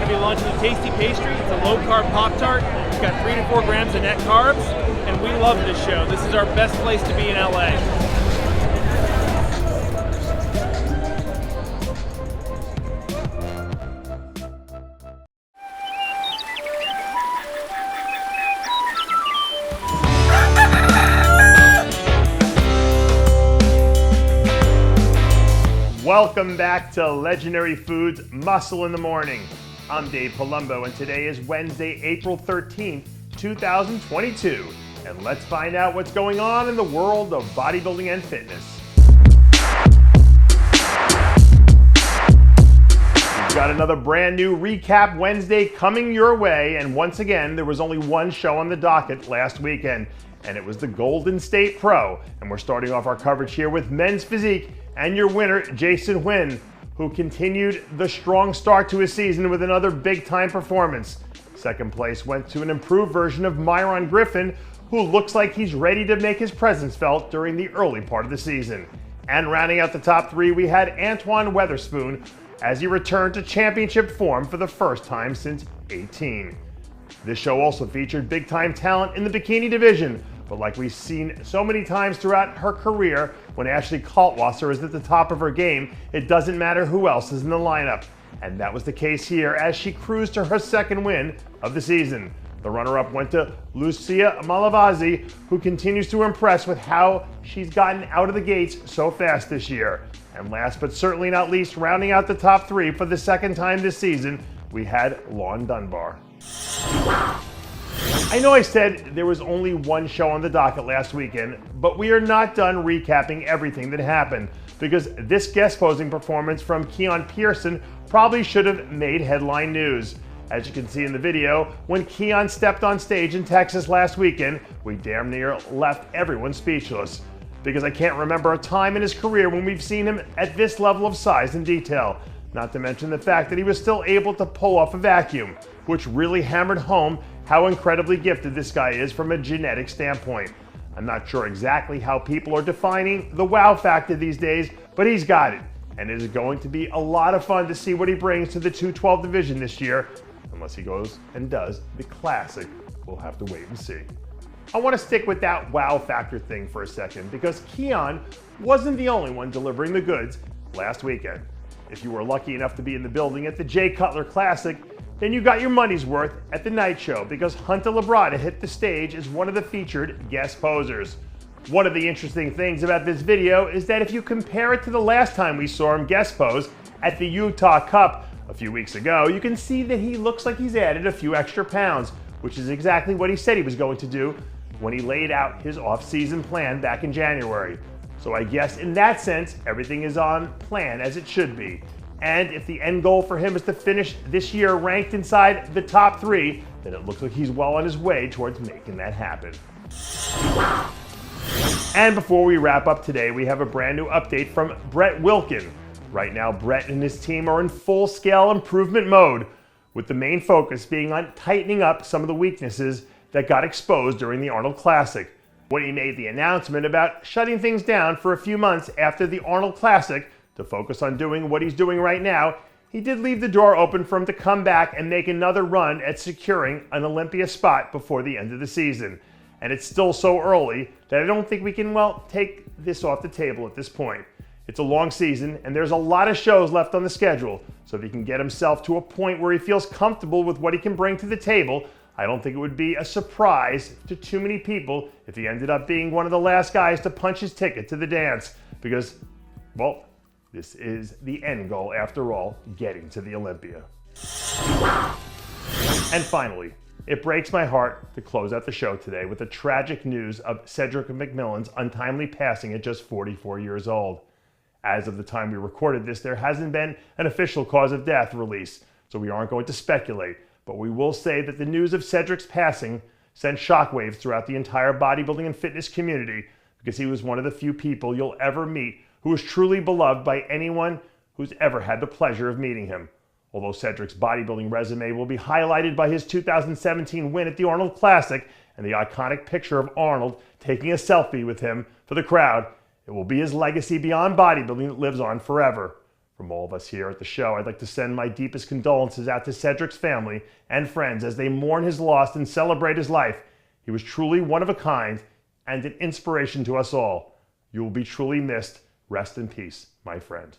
to be launching a tasty pastry. It's a low-carb Pop-Tart. It's got 3 to 4 grams of net carbs, and we love this show. This is our best place to be in LA. Welcome back to Legendary Foods Muscle in the Morning. I'm Dave Palumbo, and today is Wednesday, April 13th, 2022. And let's find out what's going on in the world of bodybuilding and fitness. We've got another brand new Recap Wednesday coming your way, and once again, there was only one show on the docket last weekend, and it was the Golden State Pro. And we're starting off our coverage here with men's physique and your winner, Jason Huynh, who continued the strong start to his season with another big-time performance. Second place went to an improved version of Myron Griffin, who looks like he's ready to make his presence felt during the early part of the season. And rounding out the top three, we had Antoine Weatherspoon as he returned to championship form for the first time since 18. This show also featured big-time talent in the bikini division, but like we've seen so many times throughout her career, when Ashley Kaltwasser is at the top of her game, it doesn't matter who else is in the lineup. And that was the case here as she cruised to her second win of the season. The runner-up went to Lucia Malavasi, who continues to impress with how she's gotten out of the gates so fast this year. And last but certainly not least, rounding out the top three for the second time this season, we had Lauren Dunbar. I know I said there was only one show on the docket last weekend, but we are not done recapping everything that happened, because this guest posing performance from Keon Pearson probably should have made headline news. As you can see in the video, when Keon stepped on stage in Texas last weekend, we damn near left everyone speechless, because I can't remember a time in his career when we've seen him at this level of size and detail. Not to mention the fact that he was still able to pull off a vacuum, which really hammered home how incredibly gifted this guy is from a genetic standpoint. I'm not sure exactly how people are defining the wow factor these days, but he's got it. And it is going to be a lot of fun to see what he brings to the 212 division this year, unless he goes and does the classic. We'll have to wait and see. I want to stick with that wow factor thing for a second, because Keon wasn't the only one delivering the goods last weekend. If you were lucky enough to be in the building at the Jay Cutler Classic, then you got your money's worth at the night show, because Hunter Labrada hit the stage as one of the featured guest posers. One of the interesting things about this video is that if you compare it to the last time we saw him guest pose at the Utah Cup a few weeks ago, you can see that he looks like he's added a few extra pounds, which is exactly what he said he was going to do when he laid out his off-season plan back in January. So I guess in that sense, everything is on plan as it should be. And if the end goal for him is to finish this year ranked inside the top three, then it looks like he's well on his way towards making that happen. And before we wrap up today, we have a brand new update from Brett Wilkin. Right now, Brett and his team are in full-scale improvement mode, with the main focus being on tightening up some of the weaknesses that got exposed during the Arnold Classic. When he made the announcement about shutting things down for a few months after the Arnold Classic to focus on doing what he's doing right now, he did leave the door open for him to come back and make another run at securing an Olympia spot before the end of the season. And it's still so early that I don't think we can, take this off the table at this point. It's a long season, and there's a lot of shows left on the schedule, so if he can get himself to a point where he feels comfortable with what he can bring to the table, I don't think it would be a surprise to too many people if he ended up being one of the last guys to punch his ticket to the dance, because, this is the end goal after all, getting to the Olympia. And finally, it breaks my heart to close out the show today with the tragic news of Cedric McMillan's untimely passing at just 44 years old. As of the time we recorded this, there hasn't been an official cause of death released, so we aren't going to speculate, but we will say that the news of Cedric's passing sent shockwaves throughout the entire bodybuilding and fitness community, because he was one of the few people you'll ever meet who was truly beloved by anyone who's ever had the pleasure of meeting him. Although Cedric's bodybuilding resume will be highlighted by his 2017 win at the Arnold Classic and the iconic picture of Arnold taking a selfie with him for the crowd, it will be his legacy beyond bodybuilding that lives on forever. From all of us here at the show, I'd like to send my deepest condolences out to Cedric's family and friends as they mourn his loss and celebrate his life. He was truly one of a kind and an inspiration to us all. You will be truly missed. Rest in peace, my friend.